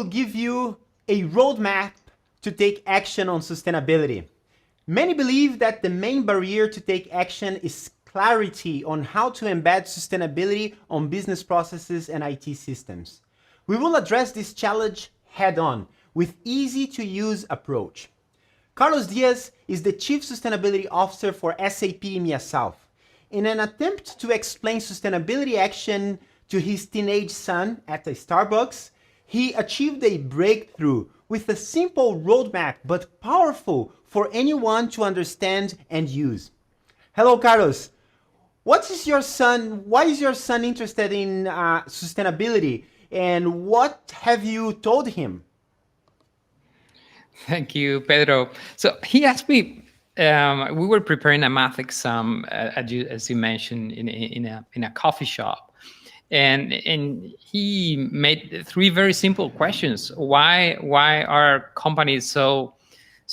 will give you a roadmap to take action on sustainability. Many believe that the main barrier to take action is clarity on how to embed sustainability on business processes and IT systems. We will address this challenge head-on with easy-to-use approach. Carlos Diaz is the Chief Sustainability Officer for SAP EMEA South. In an attempt to explain sustainability action to his teenage son at a Starbucks, he achieved a breakthrough with a simple roadmap but powerful for anyone to understand and use. Hello, Carlos. Why is your son interested in sustainability, and what have you told him? Thank you, Pedro. So he asked me. We were preparing a math exam, as you mentioned, in a coffee shop, and he made three very simple questions. Why are companies so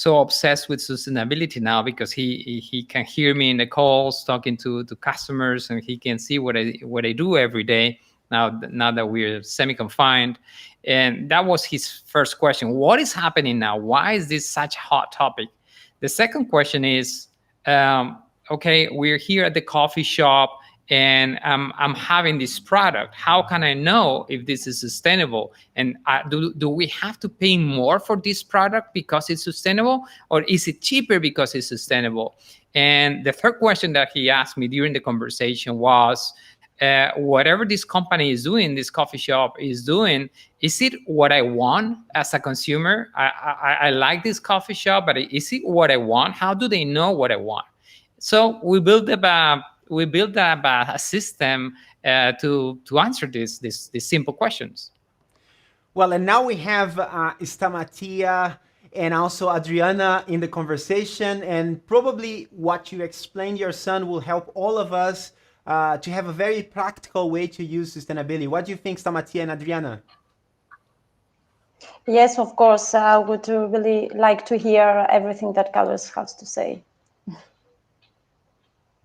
obsessed with sustainability now? Because he can hear me in the calls talking to customers, and he can see what I do every day now that we're semi-confined. And that was his first question. What is happening now? Why is this such a hot topic? The second question is, okay, we're here at the coffee shop and I'm having this product. How can I know if this is sustainable? And do we have to pay more for this product because it's sustainable, or is it cheaper because it's sustainable? And the third question that he asked me during the conversation was, whatever this company is doing, this coffee shop is doing, is it what I want as a consumer? I like this coffee shop, but is it what I want? How do they know what I want? So we built a system to answer these simple questions. Well, and now we have Stamatia and also Adriana in the conversation, and probably what you explained your son will help all of us to have a very practical way to use sustainability. What do you think, Stamatia and Adriana? Yes, of course. I would really like to hear everything that Carlos has to say.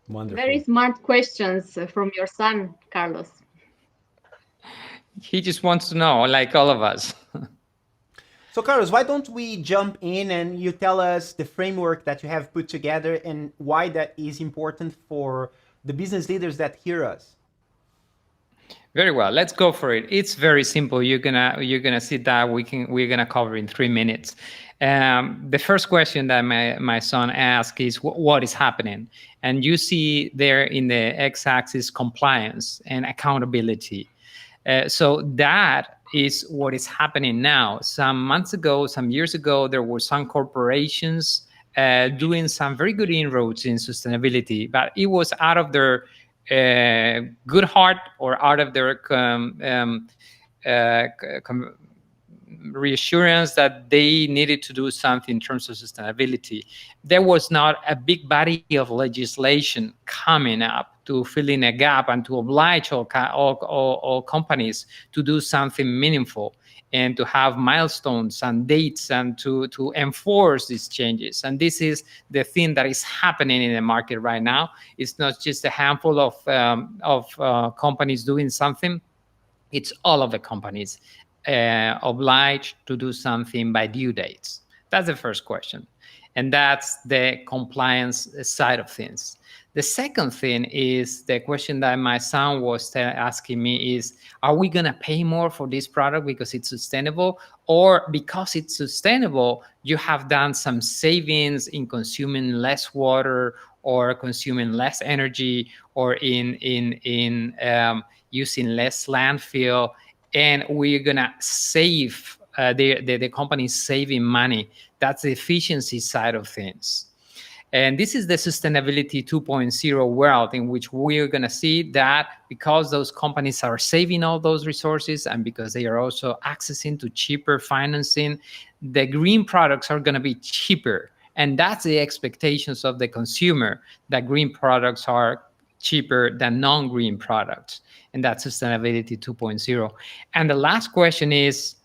Wonderful. Very smart questions from your son, Carlos. He just wants to know, like all of us. So, Carlos, why don't we jump in and you tell us the framework that you have put together and why that is important for the business leaders that hear us? Very well. Let's go for it. It's very simple. You're gonna see that we're gonna cover in 3 minutes. The first question that my son asked is what is happening, and you see there in the x-axis compliance and accountability. So that is what is happening now. Some months ago, some years ago, there were some corporations doing some very good inroads in sustainability, but it was out of their good heart or out of their reassurance that they needed to do something in terms of sustainability. There was not a big body of legislation coming up to fill in a gap and to oblige all companies to do something meaningful and to have milestones and dates and to enforce these changes. And this is the thing that is happening in the market right now. It's not just a handful of companies doing something. It's all of the companies obliged to do something by due dates. That's the first question. And that's the compliance side of things. The second thing is the question that my son was asking me is, are we going to pay more for this product because it's sustainable, or because it's sustainable, you have done some savings in consuming less water or consuming less energy or in using less landfill, and we're going to save, the company saving money. That's the efficiency side of things. And this is the sustainability 2.0 world in which we're going to see that because those companies are saving all those resources and because they are also accessing to cheaper financing, the green products are going to be cheaper. And that's the expectations of the consumer, that green products are cheaper than non-green products. And that's sustainability 2.0. And the last question is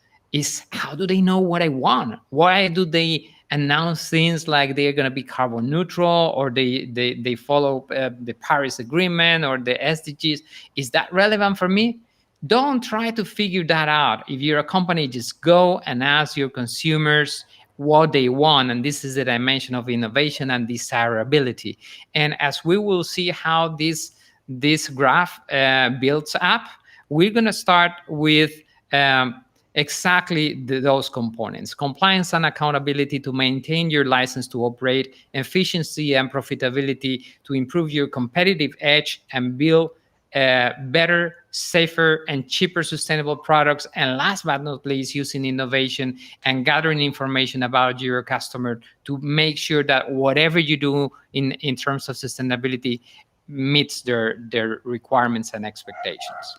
how do they know what I want? Why do they announce things like they're going to be carbon neutral, or they follow the Paris Agreement or the SDGs? Is that relevant for me? Don't try to figure that out. If you're a company, just go and ask your consumers what they want. And this is the dimension of innovation and desirability. And as we will see how this graph builds up, we're going to start with exactly those components: compliance and accountability to maintain your license to operate, efficiency and profitability to improve your competitive edge and build better, safer, and cheaper sustainable products. And last but not least, using innovation and gathering information about your customer to make sure that whatever you do in terms of sustainability meets their requirements and expectations.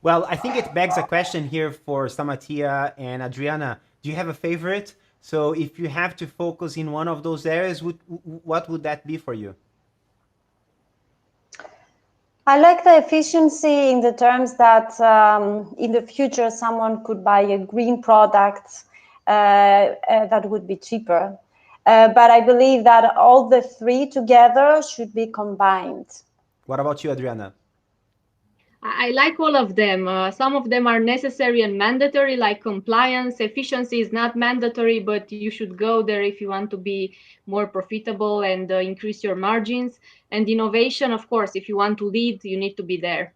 Well, I think it begs a question here for Stamatia and Adriana. Do you have a favorite? So if you have to focus in one of those areas, what would that be for you? I like the efficiency in the terms that in the future someone could buy a green product that would be cheaper. But I believe that all the three together should be combined. What about you, Adriana? I like all of them. Some of them are necessary and mandatory, like compliance. Efficiency is not mandatory, but you should go there if you want to be more profitable and increase your margins. And innovation, of course, if you want to lead, you need to be there.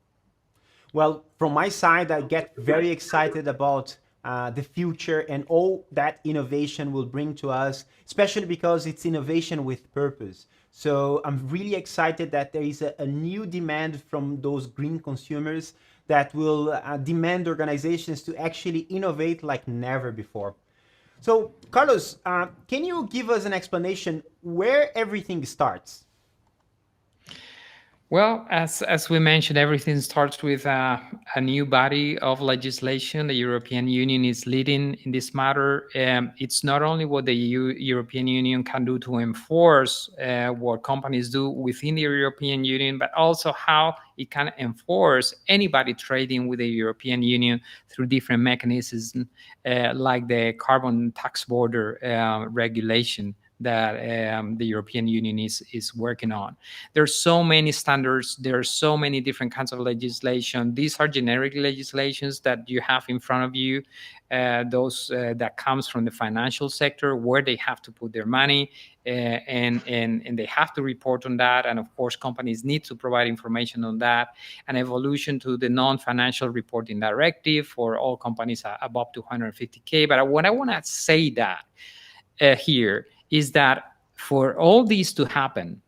Well, from my side, I get very excited about the future and all that innovation will bring to us, especially because it's innovation with purpose. So I'm really excited that there is a new demand from those green consumers that will demand organizations to actually innovate like never before. So, Carlos, can you give us an explanation where everything starts? Well, as we mentioned, everything starts with a new body of legislation. The European Union is leading in this matter. It's not only what the European Union can do to enforce what companies do within the European Union, but also how it can enforce anybody trading with the European Union through different mechanisms, like the carbon tax border regulation that the European Union is working on. There's so many standards. There are so many different kinds of legislation. These are generic legislations that you have in front of you. Those that comes from the financial sector, where they have to put their money, and they have to report on that. And of course, companies need to provide information on that. An evolution to the non-financial reporting directive for all companies above 250K. But what I want to say that here is that for all these to happen,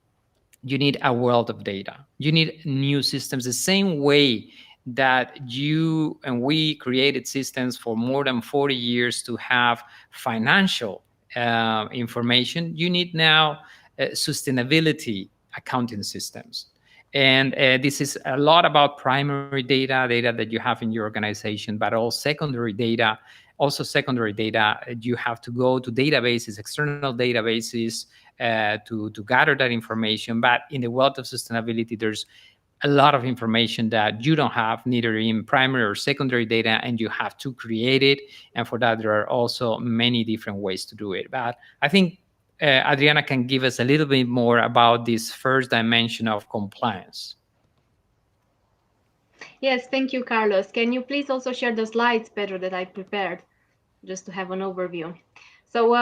you need a world of data. You need new systems, the same way that you and we created systems for more than 40 years to have financial information. You need now sustainability accounting systems. And this is a lot about primary data that you have in your organization, but all secondary data. Also, secondary data, you have to go to databases, external databases, to gather that information. But in the world of sustainability, there's a lot of information that you don't have, neither in primary or secondary data, and you have to create it. And for that, there are also many different ways to do it. But I think Adriana can give us a little bit more about this first dimension of compliance. Yes, thank you, Carlos. Can you please also share the slides, Pedro, that I prepared, just to have an overview? So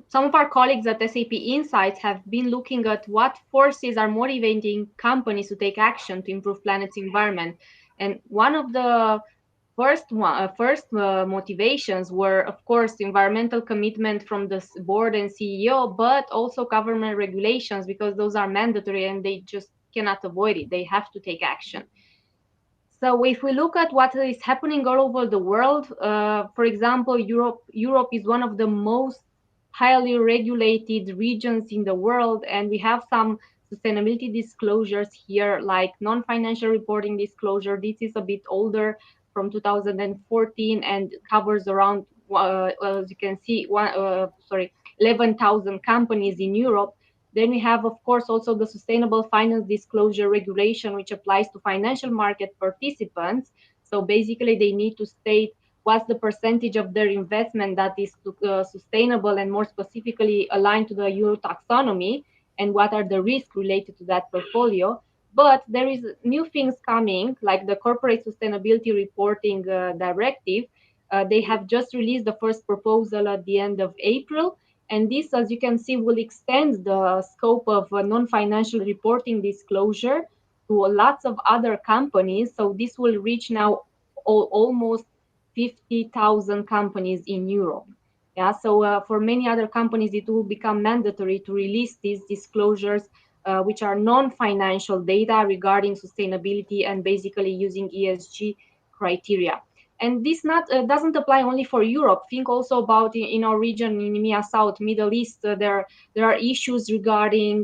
some of our colleagues at SAP Insights have been looking at what forces are motivating companies to take action to improve planet's environment. And one of the first motivations were, of course, environmental commitment from the board and CEO, but also government regulations, because those are mandatory and they just cannot avoid it. They have to take action. So if we look at what is happening all over the world, for example, Europe is one of the most highly regulated regions in the world, and we have some sustainability disclosures here, like non-financial reporting disclosure. This is a bit older, from 2014, and covers around, as you can see, 11,000 companies in Europe. Then we have, of course, also the Sustainable Finance Disclosure Regulation, which applies to financial market participants. So basically, they need to state what's the percentage of their investment that is sustainable and more specifically aligned to the EU taxonomy, and what are the risks related to that portfolio. But there is new things coming, like the Corporate Sustainability Reporting Directive. They have just released the first proposal at the end of April. And this, as you can see, will extend the scope of non-financial reporting disclosure to lots of other companies. So this will reach now almost 50,000 companies in Europe. Yeah, so for many other companies, it will become mandatory to release these disclosures, which are non-financial data regarding sustainability and basically using ESG criteria. And this doesn't apply only for Europe. Think also about in our region, in EMEA South, Middle East, there are issues regarding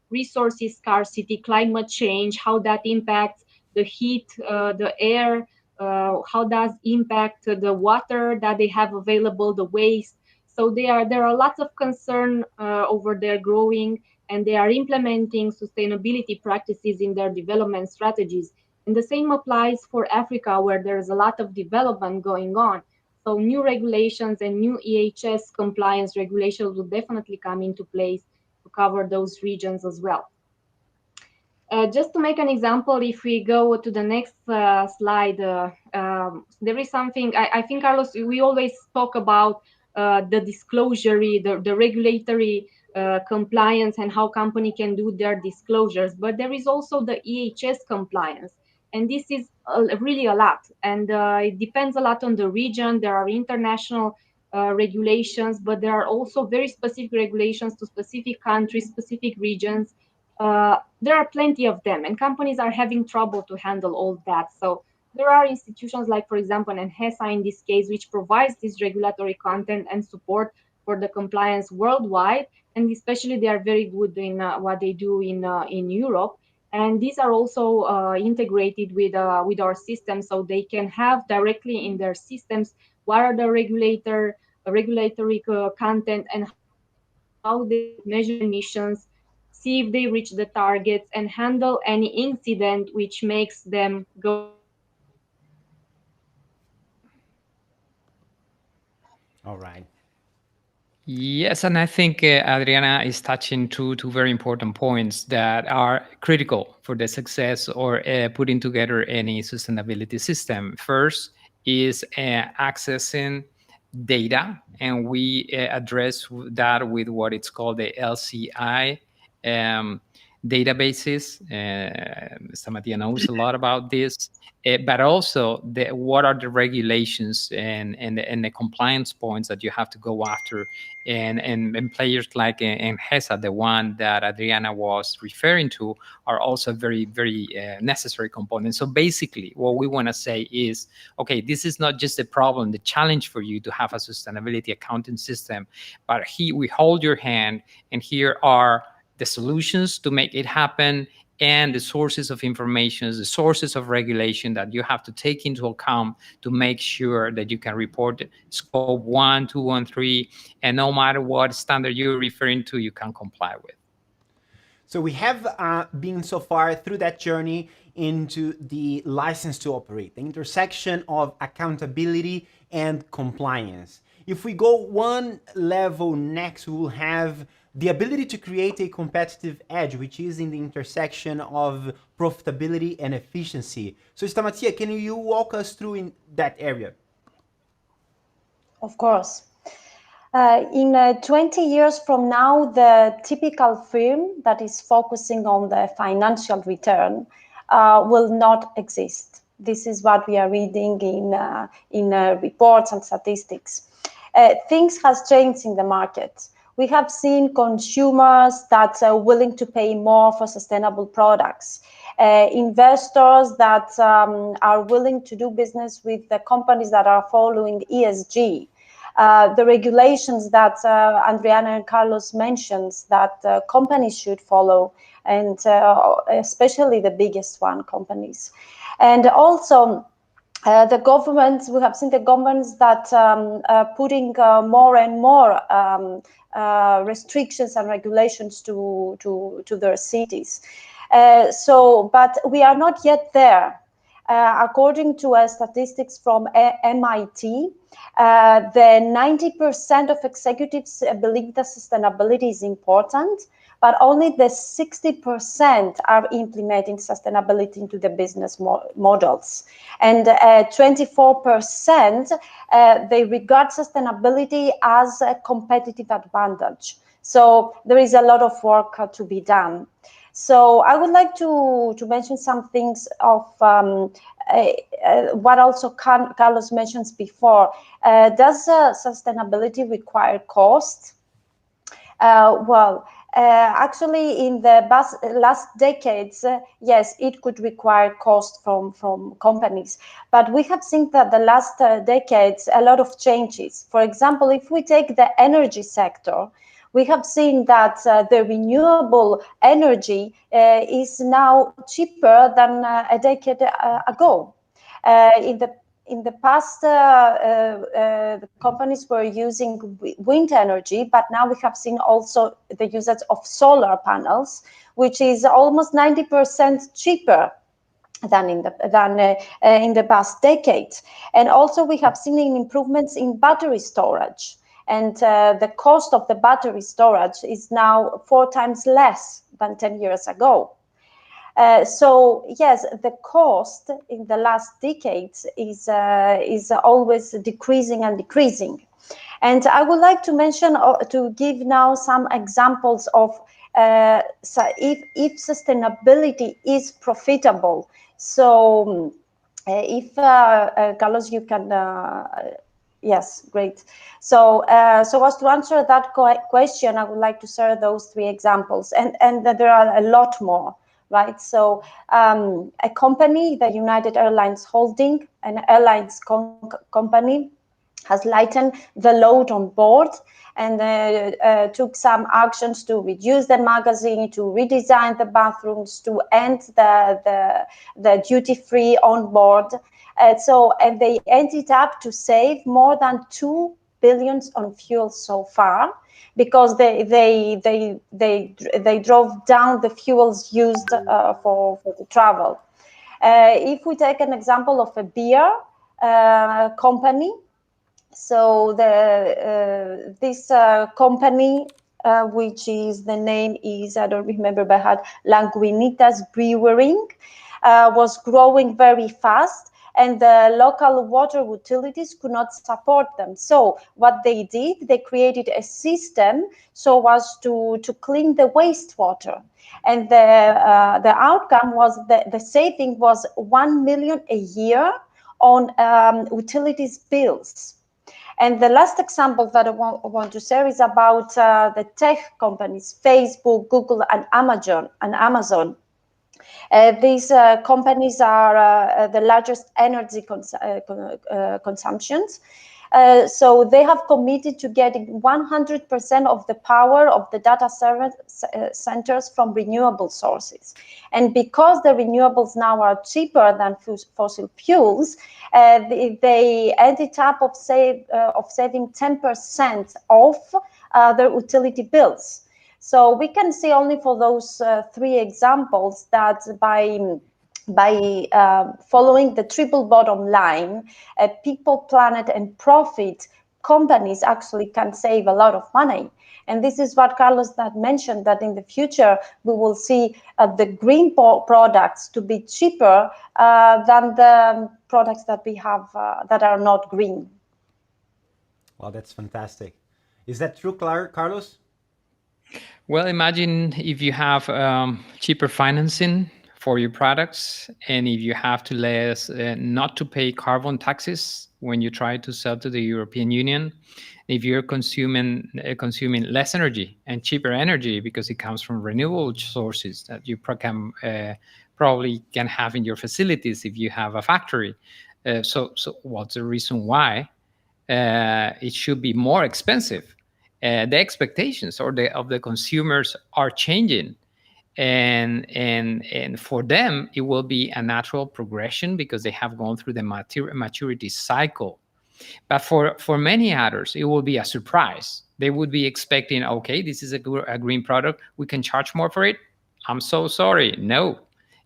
resources scarcity, climate change, how that impacts the heat, the air, how does impact the water that they have available, the waste. So there are lots of concern over there growing, and they are implementing sustainability practices in their development strategies. And the same applies for Africa, where there's a lot of development going on. So new regulations and new EHS compliance regulations will definitely come into place to cover those regions as well. Just to make an example, if we go to the next slide, there is something, I think, Carlos, we always talk about the disclosure, the regulatory compliance and how company can do their disclosures. But there is also the EHS compliance. And this is really a lot. And it depends a lot on the region. There are international regulations, but there are also very specific regulations to specific countries, specific regions. There are plenty of them, and companies are having trouble to handle all that. So there are institutions like, for example, NHESA in this case, which provides this regulatory content and support for the compliance worldwide. And especially they are very good in what they do in Europe. And these are also integrated with our system, so they can have directly in their systems what are the regulatory content and how they measure emissions, see if they reach the targets, and handle any incident which makes them go beyond the targets. All right. Yes, and I think Adriana is touching two very important points that are critical for the success or putting together any sustainability system. First is accessing data, and we address that with what it's called the LCI databases. Stamatia knows a lot about this. But also what are the regulations and the compliance points that you have to go after, and players like NHESA, the one that Adriana was referring to, are also very, very necessary components. So basically what we want to say is, okay, this is not just a problem, the challenge for you to have a sustainability accounting system, but we hold your hand, and here are the solutions to make it happen, and the sources of information, the sources of regulation that you have to take into account to make sure that you can report scope 1, 2, and 3, and no matter what standard you're referring to, you can comply with. So we have been so far through that journey into the license to operate, the intersection of accountability and compliance. If we go one level next, we will have the ability to create a competitive edge, which is in the intersection of profitability and efficiency. So Stamatia, can you walk us through in that area? Of course. In 20 years from now, the typical firm that is focusing on the financial return will not exist. This is what we are reading in reports and statistics. Things has changed in the market. We have seen consumers that are willing to pay more for sustainable products, investors that are willing to do business with the companies that are following ESG. The regulations that Adriana and Carlos mentions that companies should follow, and especially the biggest companies. And also the governments, we have seen the governments that are putting more and more restrictions and regulations to their cities. But we are not yet there. according to statistics from MIT, the 90% of executives believe that sustainability is important, but only the 60% are implementing sustainability into the business models. And 24%, they regard sustainability as a competitive advantage. So there is a lot of work to be done. So I would like to mention some things of what also Carlos mentions before. Does sustainability require cost? Actually, in the last decades, yes, it could require cost from companies. But we have seen that the last decades, a lot of changes. For example, if we take the energy sector, we have seen that the renewable energy is now cheaper than a decade ago. In the past, the companies were using wind energy, but now we have seen also the usage of solar panels, which is almost 90% cheaper than in the past decade. And also we have seen improvements in battery storage. And the cost of the battery storage is now 4 times less than 10 years ago. So yes, the cost in the last decades is always decreasing and decreasing. And I would like to mention, to give now some examples of if sustainability is profitable. So if Carlos, you can. Yes, great. So as to answer that question, I would like to share those 3 examples, and there are a lot more, right? So a company, the United Airlines Holding, an airlines company, has lightened the load on board and took some actions to reduce the magazine, to redesign the bathrooms, to end the duty-free on board. And they ended up to save more than 2 billion on fuel so far, because they drove down the fuels used for the travel. If we take an example of a beer company, so this company, which is the name is, I don't remember by heart, Lagunitas Brewing, was growing very fast, and the local water utilities could not support them. So what they did, they created a system so as to clean the wastewater. And the outcome was the saving was 1 million a year on utilities bills. And the last example that I want to share is about the tech companies, Facebook, Google, and Amazon. These companies are the largest energy consumptions. So they have committed to getting 100% of the power of the data centers from renewable sources. And because the renewables now are cheaper than fossil fuels, they ended up of saving 10% of their utility bills. So we can see only for those 3 examples that by following the triple bottom line, people, planet, and profit, companies actually can save a lot of money. And this is what Carlos had mentioned, that in the future we will see the green products to be cheaper than the products that we have that are not green. Wow, that's fantastic. Is that true, Carlos? Well, imagine if you have cheaper financing for your products, and if you have to not to pay carbon taxes when you try to sell to the European Union, if you're consuming less energy and cheaper energy because it comes from renewable sources that you probably can have in your facilities if you have a factory. So what's the reason why it should be more expensive? The expectations of the consumers are changing, and for them it will be a natural progression because they have gone through the maturity cycle. But for many others, it will be a surprise. They would be expecting, okay, this is a green product, we can charge more for it. I'm so sorry, no.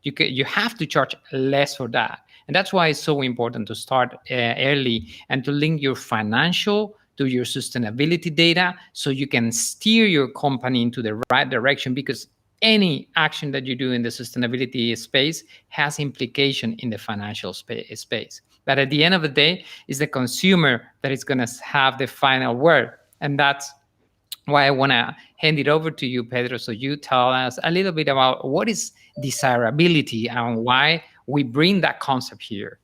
you have to charge less for that. And that's why it's so important to start early and to link your financial to your sustainability data, so you can steer your company into the right direction, because any action that you do in the sustainability space has implication in the financial space. But at the end of the day, it's the consumer that is going to have the final word. And that's why I want to hand it over to you, Pedro, so you tell us a little bit about what is desirability and why we bring that concept here.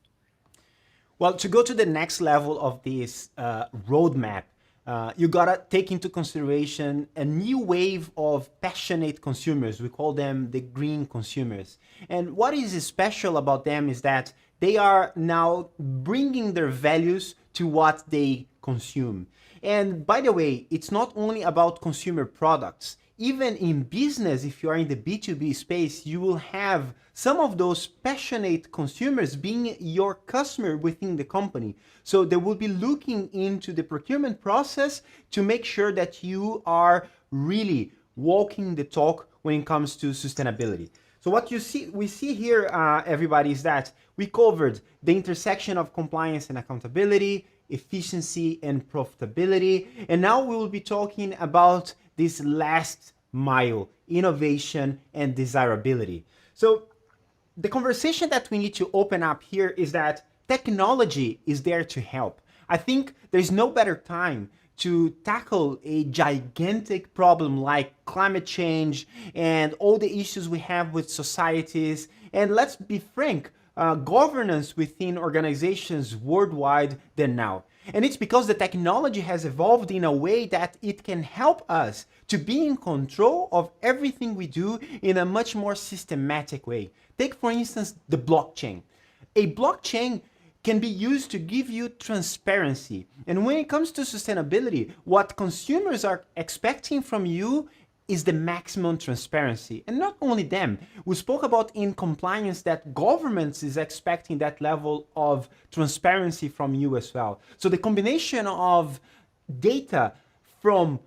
Well, to go to the next level of this roadmap, you gotta take into consideration a new wave of passionate consumers. We call them the green consumers. And what is special about them is that they are now bringing their values to what they consume. And by the way, it's not only about consumer products. Even in business, if you are in the B2B space, you will have some of those passionate consumers being your customer within the company. So they will be looking into the procurement process to make sure that you are really walking the talk when it comes to sustainability. So what we see here, everybody, is that we covered the intersection of compliance and accountability, efficiency and profitability. And now we will be talking about this last mile, innovation and desirability. So the conversation that we need to open up here is that technology is there to help. I think there's no better time to tackle a gigantic problem like climate change and all the issues we have with societies. And let's be frank, governance within organizations worldwide than now. And it's because the technology has evolved in a way that it can help us to be in control of everything we do in a much more systematic way. Take, for instance, the blockchain. A blockchain can be used to give you transparency. And when it comes to sustainability, what consumers are expecting from you is the maximum transparency. And not only them, we spoke about in compliance that governments is expecting that level of transparency from you as well. So the combination of data from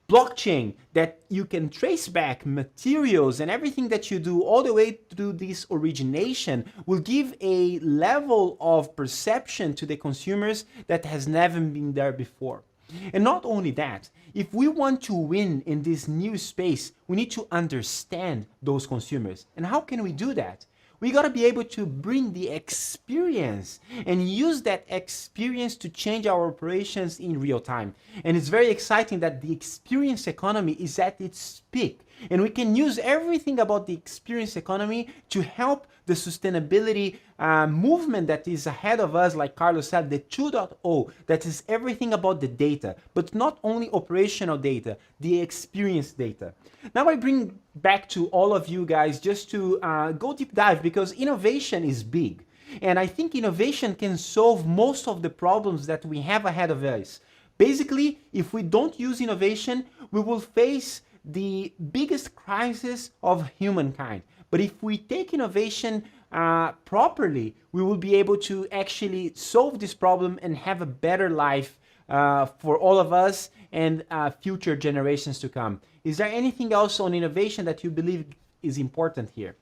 blockchain that you can trace back materials and everything that you do all the way through this origination will give a level of perception to the consumers that has never been there before. And not only that, if we want to win in this new space, we need to understand those consumers. And how can we do that? We gotta be able to bring the experience and use that experience to change our operations in real time. And it's very exciting that the experience economy is at its peak. And we can use everything about the experience economy to help the sustainability movement that is ahead of us, like Carlos said, the 2.0, that is everything about the data, but not only operational data, the experience data. Now I bring back to all of you guys just to go deep dive, because innovation is big. And I think innovation can solve most of the problems that we have ahead of us. Basically, if we don't use innovation, we will face the biggest crisis of humankind. But if we take innovation properly, we will be able to actually solve this problem and have a better life for all of us and future generations to come. Is there anything else on innovation that you believe is important here?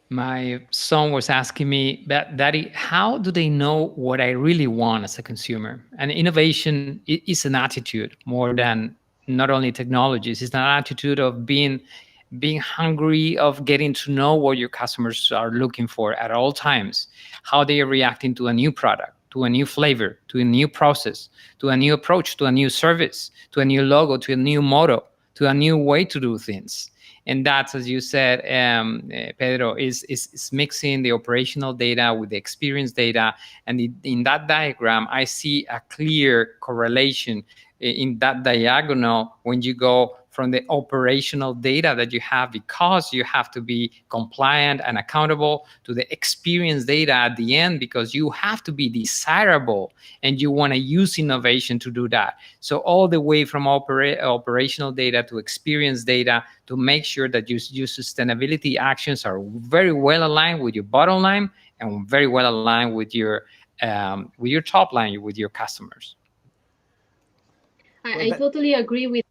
My son was asking me, Daddy, how do they know what I really want as a consumer? And innovation is an attitude more than not only technologies. It's an attitude of being hungry, of getting to know what your customers are looking for at all times, how they are reacting to a new product, to a new flavor, to a new process, to a new approach, to a new service, to a new logo, to a new motto, to a new way to do things. And that's, as you said, Pedro, is mixing the operational data with the experience data. And in that diagram, I see a clear correlation in that diagonal when you go from the operational data that you have, because you have to be compliant and accountable, to the experience data at the end, because you have to be desirable and you want to use innovation to do that. So all the way from operational data to experience data, to make sure that your sustainability actions are very well aligned with your bottom line and very well aligned with your top line, with your customers. I totally agree with.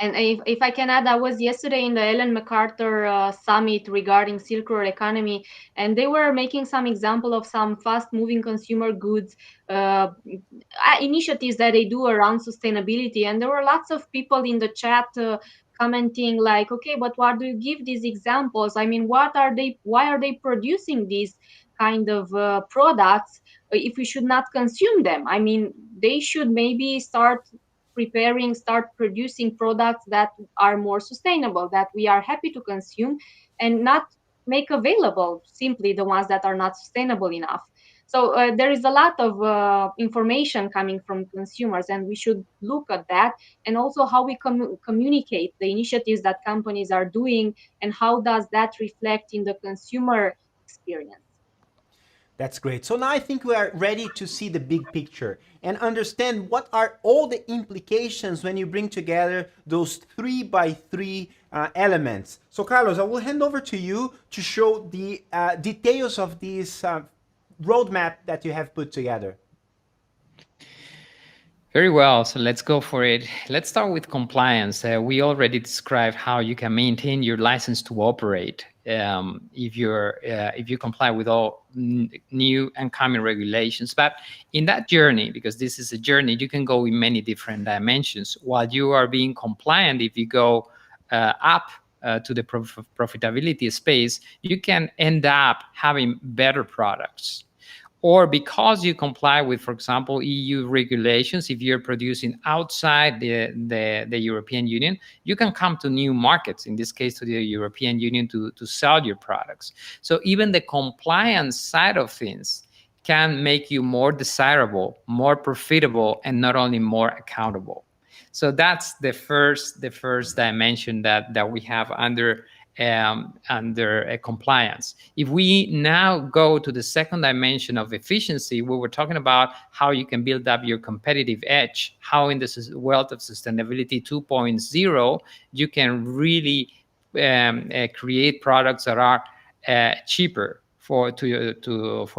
And if I can add, I was yesterday in the Ellen MacArthur summit regarding circular economy, and they were making some example of some fast-moving consumer goods initiatives that they do around sustainability. And there were lots of people in the chat commenting like, okay, but why do you give these examples? I mean, why are they producing these kind of products if we should not consume them? I mean, they should maybe start producing products that are more sustainable, that we are happy to consume, and not make available simply the ones that are not sustainable enough. So there is a lot of information coming from consumers, and we should look at that, and also how we communicate the initiatives that companies are doing, and how does that reflect in the consumer experience. That's great. So now I think we are ready to see the big picture and understand what are all the implications when you bring together those 3x3 elements. So Carlos, I will hand over to you to show the details of this roadmap that you have put together. Very well. So let's go for it. Let's start with compliance. We already described how you can maintain your license to operate if you comply with all new and coming regulations. But in that journey, because this is a journey, you can go in many different dimensions. While you are being compliant, if you go up to the profitability space, you can end up having better products. Or because you comply with, for example, EU regulations, if you're producing outside the European Union, you can come to new markets, in this case to the European Union, to sell your products. So even the compliance side of things can make you more desirable, more profitable, and not only more accountable. So that's the first dimension that we have under compliance. If we now go to the second dimension of efficiency, we were talking about how you can build up your competitive edge, how in the world of sustainability 2.0, you can really create products that are cheaper for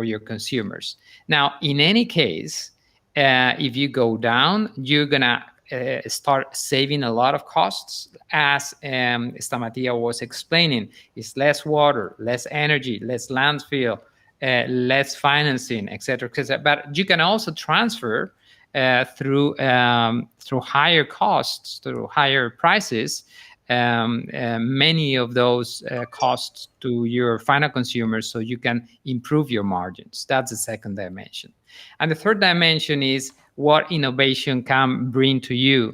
your consumers. Now, in any case, if you go down, you're gonna start saving a lot of costs, as Stamatia was explaining. It's less water, less energy, less landfill, less financing, etc., etc. But you can also transfer through higher costs, through higher prices, many of those costs to your final consumers, so you can improve your margins. That's the second dimension. And the third dimension is what innovation can bring to you.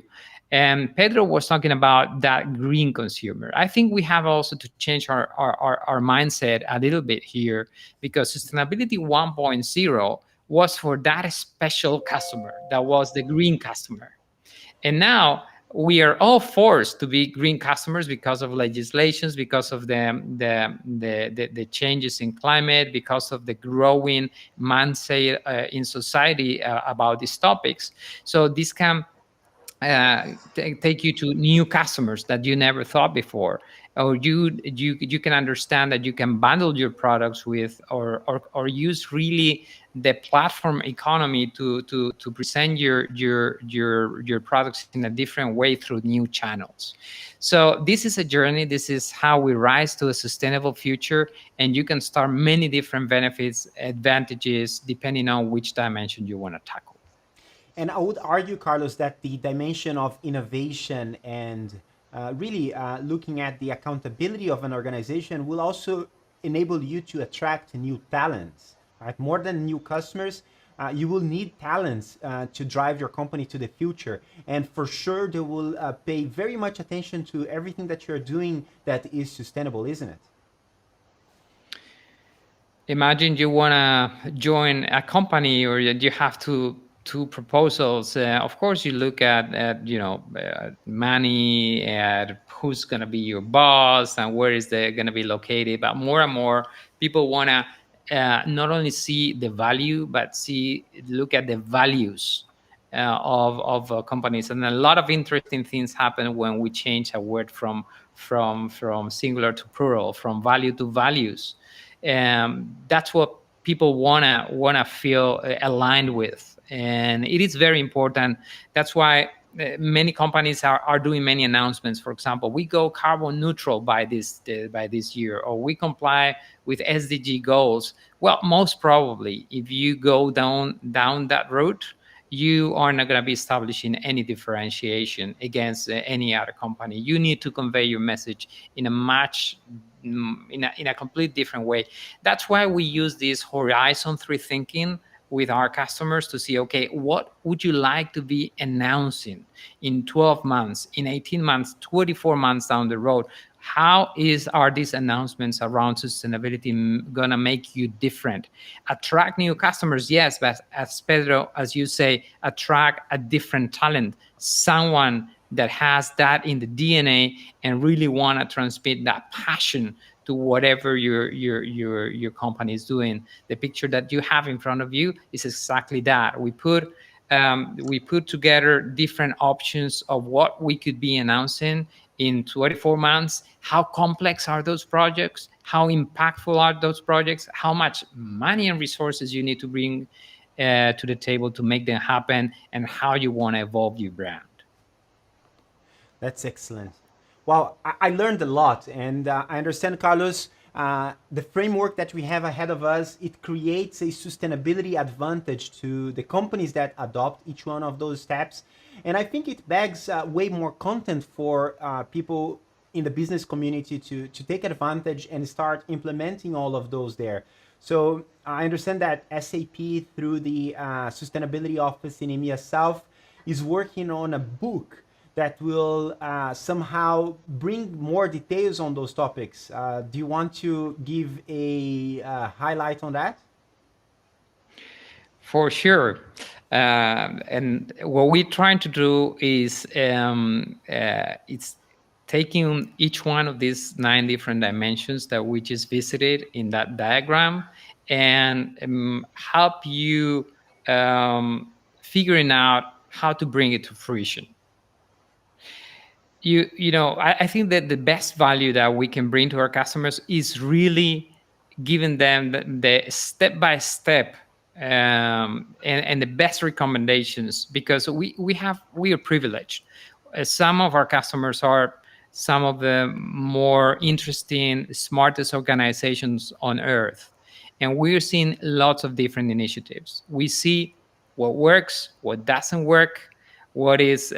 And Pedro was talking about that green consumer. I think we have also to change our mindset a little bit here, because sustainability 1.0 was for that special customer, that was the green customer. And now we are all forced to be green customers because of legislations, because of the changes in climate, because of the growing mindset in society about these topics. So this can take you to new customers that you never thought before, or you can understand that you can bundle your products with, or use really the platform economy to present your products in a different way through new channels. So this is a journey. This is how we rise to a sustainable future, and you can start many different benefits, advantages, depending on which dimension you want to tackle. And I would argue, Carlos, that the dimension of innovation and really looking at the accountability of an organization will also enable you to attract new talents. Right? More than new customers, you will need talents to drive your company to the future. And for sure, they will pay very much attention to everything that you're doing that is sustainable, isn't it? Imagine you want to join a company, or you have two proposals. Of course, you look at money, at who's going to be your boss, and where is they going to be located. But more and more, people want to not only see the value, but look at the values of companies. And a lot of interesting things happen when we change a word from singular to plural, from value to values. That's what people wanna feel aligned with, and it is very important. That's why many companies are doing many announcements. For example, we go carbon neutral by this year, or we comply with SDG goals. Well, most probably, if you go down that route, you are not going to be establishing any differentiation against any other company. You need to convey your message in a much in a complete different way. That's why we use this Horizon 3 thinking with our customers to see, okay, what would you like to be announcing in 12 months, in 18 months, 24 months down the road? How are these announcements around sustainability going to make you different? Attract new customers, yes, but as Pedro, as you say, attract a different talent, someone that has that in the DNA and really want to transmit that passion to whatever your company is doing. The picture that you have in front of you is exactly that. We put together different options of what we could be announcing in 24 months. How complex are those projects? How impactful are those projects? How much money and resources you need to bring to the table to make them happen, and how you want to evolve your brand. That's excellent. Well, I learned a lot, and I understand, Carlos, the framework that we have ahead of us, it creates a sustainability advantage to the companies that adopt each one of those steps. And I think it begs way more content for people in the business community to take advantage and start implementing all of those there. So I understand that SAP, through the Sustainability Office in EMEA South, is working on a book that will somehow bring more details on those topics. Do you want to give a highlight on that? For sure. And what we're trying to do is it's taking each one of these 9 different dimensions that we just visited in that diagram and help you figuring out how to bring it to fruition. I think that the best value that we can bring to our customers is really giving them the step-by-step and the best recommendations, because we are privileged. Some of our customers are some of the more interesting, smartest organizations on earth, and we're seeing lots of different initiatives. We see what works, what doesn't work, what is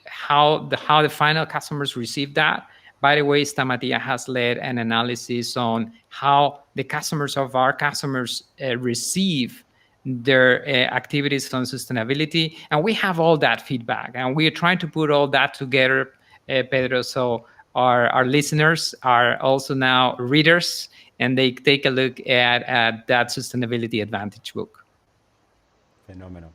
how the final customers receive that. By the way, Stamatia has led an analysis on how the customers of our customers receive their activities on sustainability, and we have all that feedback, and we are trying to put all that together, Pedro, so our listeners are also now readers, and they take a look at that Sustainability Advantage book. Phenomenal.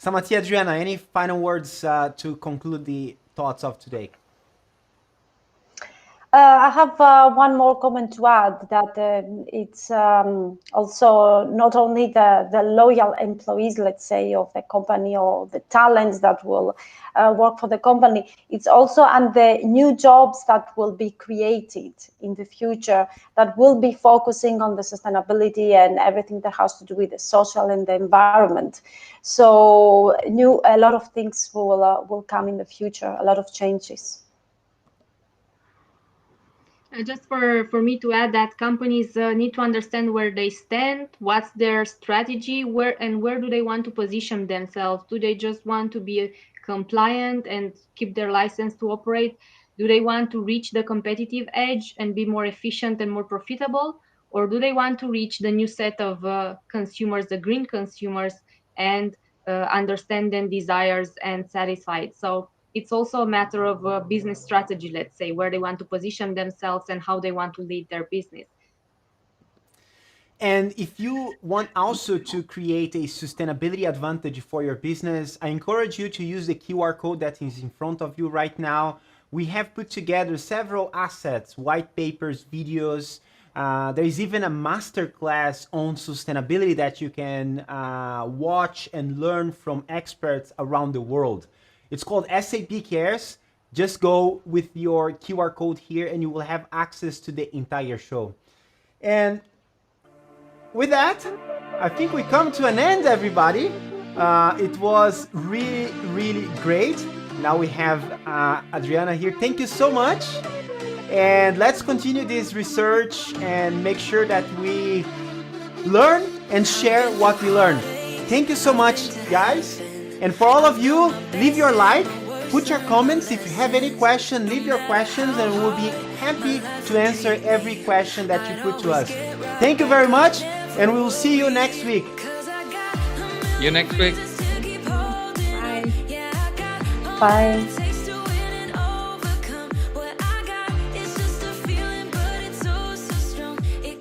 Stamatia, Adriana, any final words to conclude the thoughts of today? I have one more comment to add, that it's also not only the loyal employees, let's say, of the company, or the talents that will work for the company. It's also and the new jobs that will be created in the future that will be focusing on the sustainability and everything that has to do with the social and the environment. So a lot of things will come in the future, a lot of changes. Just for me to add that companies need to understand where they stand, what's their strategy, where do they want to position themselves. Do they just want to be compliant and keep their license to operate? Do they want to reach the competitive edge and be more efficient and more profitable? Or do they want to reach the new set of consumers, the green consumers, and understand their desires and satisfied? So it's also a matter of business strategy, let's say, where they want to position themselves and how they want to lead their business. And if you want also to create a sustainability advantage for your business, I encourage you to use the QR code that is in front of you right now. We have put together several assets, white papers, videos. There is even a masterclass on sustainability that you can watch and learn from experts around the world. It's called SAP Cares. Just go with your QR code here and you will have access to the entire show. And with that, I think we come to an end, everybody. It was really, really great. Now we have Adriana here. Thank you so much. And let's continue this research and make sure that we learn and share what we learn. Thank you so much, guys. And for all of you, leave your like, put your comments. If you have any question, leave your questions and we'll be happy to answer every question that you put to us. Thank you very much, and we will see you next week. See you next week. Bye.